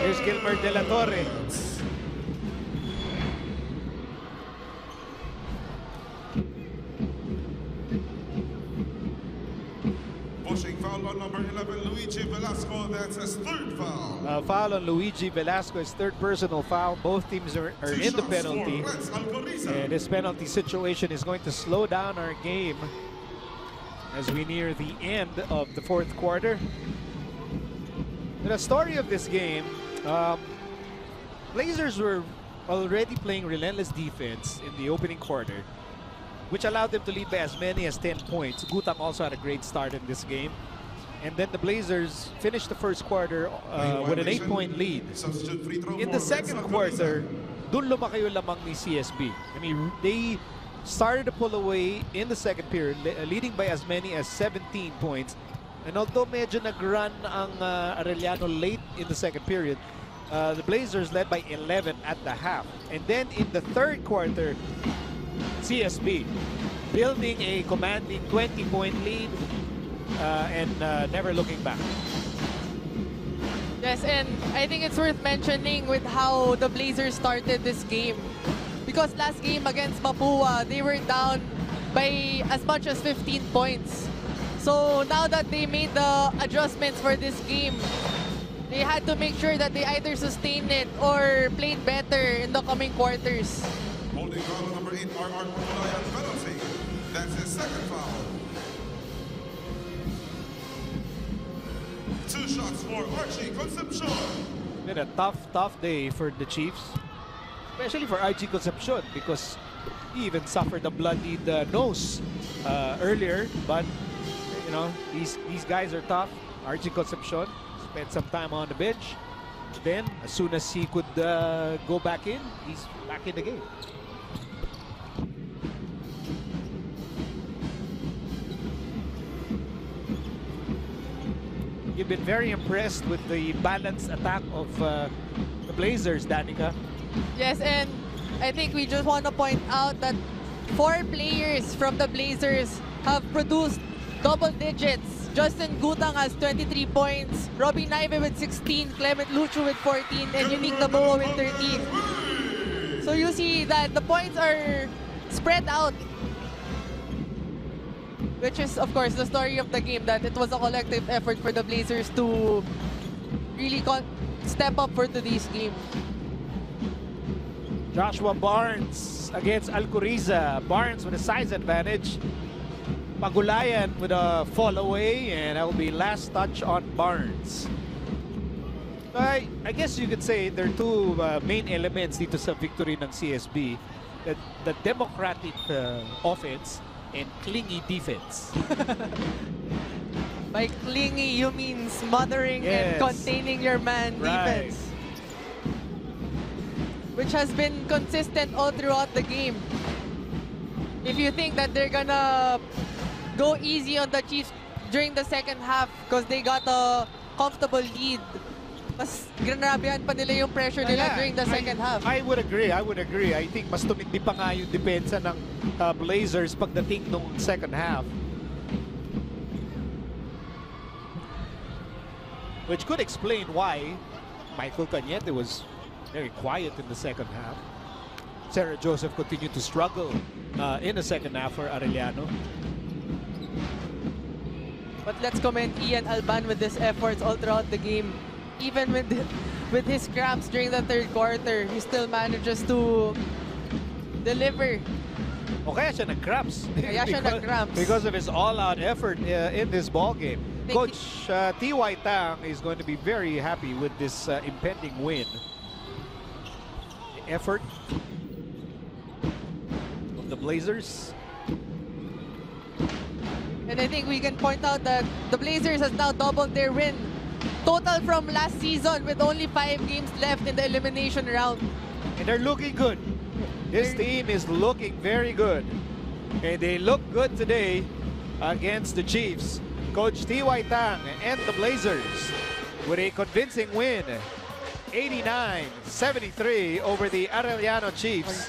There's Gilmer De La Torre. Pushing foul on number 11, Luigi Velasco. That's his third foul. Foul on Luigi Velasco, his third personal foul. Both teams are in the penalty. And this penalty situation is going to slow down our game as we near the end of the fourth quarter. The story of this game, Blazers were already playing relentless defense in the opening quarter, which allowed them to lead by as many as 10 points. Gutang also had a great start in this game. And then the Blazers finished the first quarter with an 8-point lead. In the second quarter, dun lumaki yung lamang ni CSB. I mean, they started to pull away in the second period, leading by as many as 17 points. And although medyo nag-run ang Arellano late in the second period, the Blazers led by 11 at the half. And then in the third quarter, CSB building a commanding 20-point lead and never looking back. Yes, and I think it's worth mentioning with how the Blazers started this game. Because last game against Papua, they were down by as much as 15 points. So now that they made the adjustments for this game, they had to make sure that they either sustained it or played better in the coming quarters. Holding foul number 8, RR Pulayan penalty. That's his second foul. 2 shots for Archie Concepcion. Been a tough day for the Chiefs, especially for Archie Concepcion, because he even suffered a bloodied nose earlier. But you know, these guys are tough. Archie Concepcion spent some time on the bench. Then, as soon as he could go back in, he's back in the game. You've been very impressed with the balanced attack of the Blazers, Danica. Yes, and I think we just want to point out that 4 players from the Blazers have produced double digits. Justin Gutang has 23 points, Robbie Naive with 16, Clement Lucho with 14, and Unique Naboa with 13. So you see that the points are spread out, which is, of course, the story of the game, that it was a collective effort for the Blazers to really step up for today's game. Joshua Barnes against Alcoriza. Barnes with a size advantage. Pagulayan with a fall away, and that will be last touch on Barnes. I guess you could say there are 2 main elements dito sa victory ng CSB. The democratic offense and clingy defense. By clingy, you mean smothering and containing your man defense. Which has been consistent all throughout the game. If you think that they're gonna go easy on the Chiefs during the second half because they got a comfortable lead, mas granabihan pa nila yung pressure nila during the second half. I would agree. I think mas tumindi pa nga yung depensa ng Blazers pagdating nung second half. Which could explain why Michael Cañete was very quiet in the second half. Sarah Joseph continued to struggle in the second half for Arellano. But let's commend Ian Alban with his efforts all throughout the game. Even with his cramps during the third quarter, he still manages to deliver. O kaya siya nag-cramps. Because of his all-out effort in this ball game. Coach T.Y. Tang is going to be very happy with this impending win. The effort of the Blazers. And I think we can point out that the Blazers has now doubled their win total from last season with only 5 games left in the elimination round. And they're looking good. This team is looking very good. And they look good today against the Chiefs. Coach T.Y. Tang and the Blazers with a convincing win, 89-73 over the Arellano Chiefs.